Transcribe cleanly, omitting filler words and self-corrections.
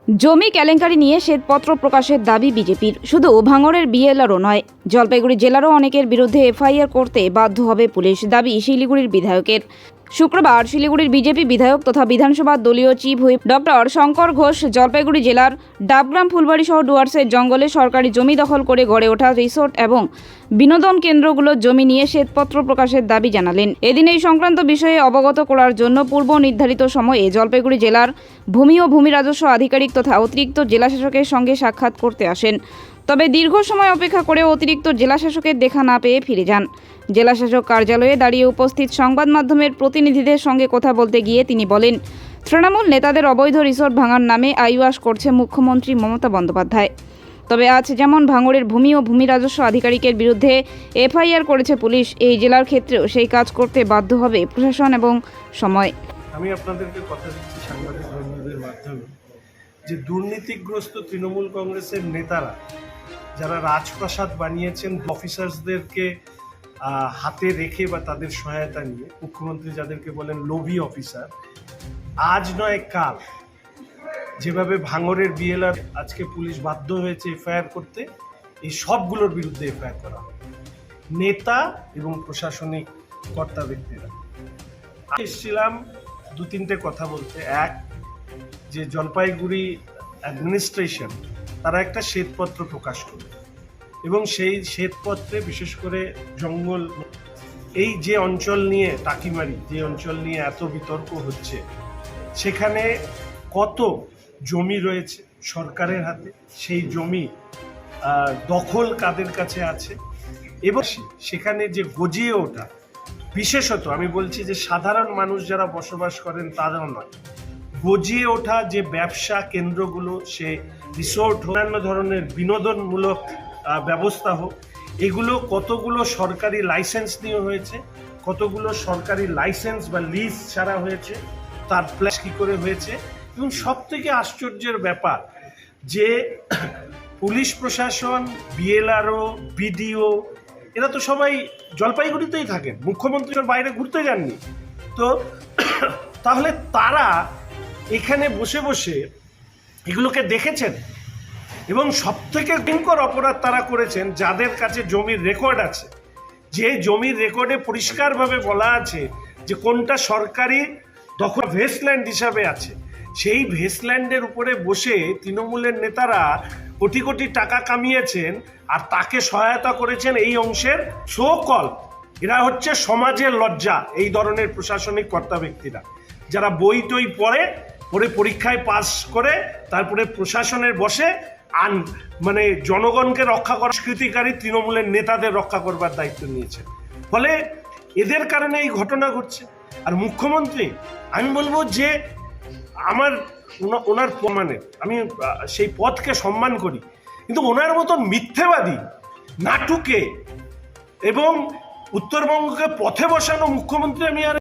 জমি কেলেঙ্কারি নিয়ে শ্বেতপত্র প্রকাশের দাবি বিজেপির। শুধু ভাঙড়ের বিএলআরও নয়, জলপাইগুড়ি জেলারও অনেকের বিরুদ্ধে এফআইআর করতে বাধ্য হবে পুলিশ, দাবি শিলিগুড়ির বিধায়কের। শুক্রবার শিলিগুড়ির বিজেপি বিধায়ক তথা বিধানসভার দলীয় chief whip doctor Shankar Ghosh Jalpaiguri জেলার ডাবগ্রাম ফুলবাড়ি সহ ডুয়ার্সের জঙ্গলে সরকারি জমি দখল করে গড়ে ওঠা রিসোর্ট এবং বিনোদন কেন্দ্রগুলোর জমি নিয়ে শ্বেতপত্র প্রকাশের দাবি জানালেন। এদিন এই সংক্রান্ত বিষয়ে অবগত করার জন্য পূর্ব নির্ধারিত সময়ে জলপাইগুড়ি জেলার ভূমি ও ভূমি রাজস্ব আধিকারিক তথা অতিরিক্ত জেলাশাসকের সঙ্গে সাক্ষাৎ করতে আসেন। তবে দীর্ঘ সময় অপেক্ষা করেও অতিরিক্ত জেলাশাসকের দেখা না পেয়ে ফিরে যান। জেলাশাসক কার্যালয়ে দাঁড়িয়ে উপস্থিত সংবাদ মাধ্যমের প্রতিনিধিদের সঙ্গে কথা বলতে গিয়ে তিনি বলেন, তৃণমূল নেতাদের অবৈধ রিসোর্ট ভাঙার নামে আইওয়াস করছে মুখ্যমন্ত্রী মমতা বন্দ্যোপাধ্যায়। তবে আজ যেমন ভাঙড়ের ভূমি ও ভূমি রাজস্ব আধিকারিকের বিরুদ্ধে এফআইআর করেছে পুলিশ, এই জেলার ক্ষেত্রেও সেই কাজ করতে বাধ্য হবে প্রশাসন এবং সময়। আমি আপনাদেরকে কথা দিচ্ছি সাংবাদিক বন্ধুদের মাধ্যমে যে দুর্নীতিগ্রস্ত তৃণমূল কংগ্রেসের নেতারা যারা রাজপ্রাসাদ বানিয়েছেন অফিসার্সদেরকে হাতে রেখে বা তাদের সহায়তা নিয়ে, মুখ্যমন্ত্রী যাদেরকে বলেন লোভী অফিসার, আজ নয় কাল যেভাবে ভাঙড়ের বিএলআর আজকে পুলিশ বাধ্য হয়েছে এফআইআর করতে, এই সবগুলোর বিরুদ্ধে এফআইআর করা হবে। নেতা এবং প্রশাসনিক কর্তা ব্যক্তিরা এসেছিলাম দু তিনটে কথা বলতে। এক, যে জলপাইগুড়ি অ্যাডমিনিস্ট্রেশন তারা একটা শ্বেতপত্র প্রকাশ করবে এবং সেই শ্বেতপত্রে বিশেষ করে জঙ্গল, এই যে অঞ্চল নিয়ে টাকিমারি, যে অঞ্চল নিয়ে এত বিতর্ক হচ্ছে, সেখানে কত জমি রয়েছে সরকারের হাতে, সেই জমি দখল কাদের কাছে আছে, এবং সেখানে যে গজিয়ে ওঠা, বিশেষত আমি বলছি যে সাধারণ মানুষ যারা বসবাস করেন তারাও নয়, গজিয়ে ওঠা যে ব্যবসা কেন্দ্রগুলো, সে রিসোর্ট, অন্যান্য ধরনের বিনোদনমূলক ব্যবস্থা হোক, এগুলো কতগুলো সরকারি লাইসেন্স নিয়ে হয়েছে, কতগুলো সরকারি লাইসেন্স বা লিজ ছাড়া হয়েছে, তার প্ল্যান কী করে হয়েছে। এবং সব থেকে আশ্চর্যের ব্যাপার যে পুলিশ প্রশাসন, বিএলআরও, বিডিও, এরা তো সবাই জলপাইগুড়িতেই থাকেন, মুখ্যমন্ত্রীর বাইরে ঘুরতে যাননি। তো তাহলে তারা এখানে বসে বসে এগুলোকে দেখেছেন, এবং সব থেকে ভয়ঙ্কর অপরাধ তারা করেছেন যাদের কাছে জমির রেকর্ড আছে, যে জমির রেকর্ডে পরিষ্কারভাবে বলা আছে যে কোনটা সরকারি দখল ভেস্টল্যান্ড হিসাবে আছে, সেই ভেস্টল্যান্ডের উপরে বসে তৃণমূলের নেতারা কোটি কোটি টাকা কামিয়েছেন আর তাকে সহায়তা করেছেন এই অংশের সকল। এরা হচ্ছে সমাজের লজ্জা, এই ধরনের প্রশাসনিক কর্তা ব্যক্তিরা যারা বই টই পড়ে পরীক্ষায় পাস করে তারপরে প্রশাসনের বসে মানে জনগণকে রক্ষা করার সংস্কৃতিকারী তৃণমূলের নেতাদের রক্ষা করবার দায়িত্ব নিয়েছেন। ফলে এদের কারণে এই ঘটনা ঘটছে। আর মুখ্যমন্ত্রী, আমি বলবো যে ওনার মানে আমি সেই পথকে সম্মান করি, কিন্তু ওনার মতন মিথ্যেবাদী, নাটুকে এবং উত্তরবঙ্গকে পথে বসানো মুখ্যমন্ত্রী আমি আর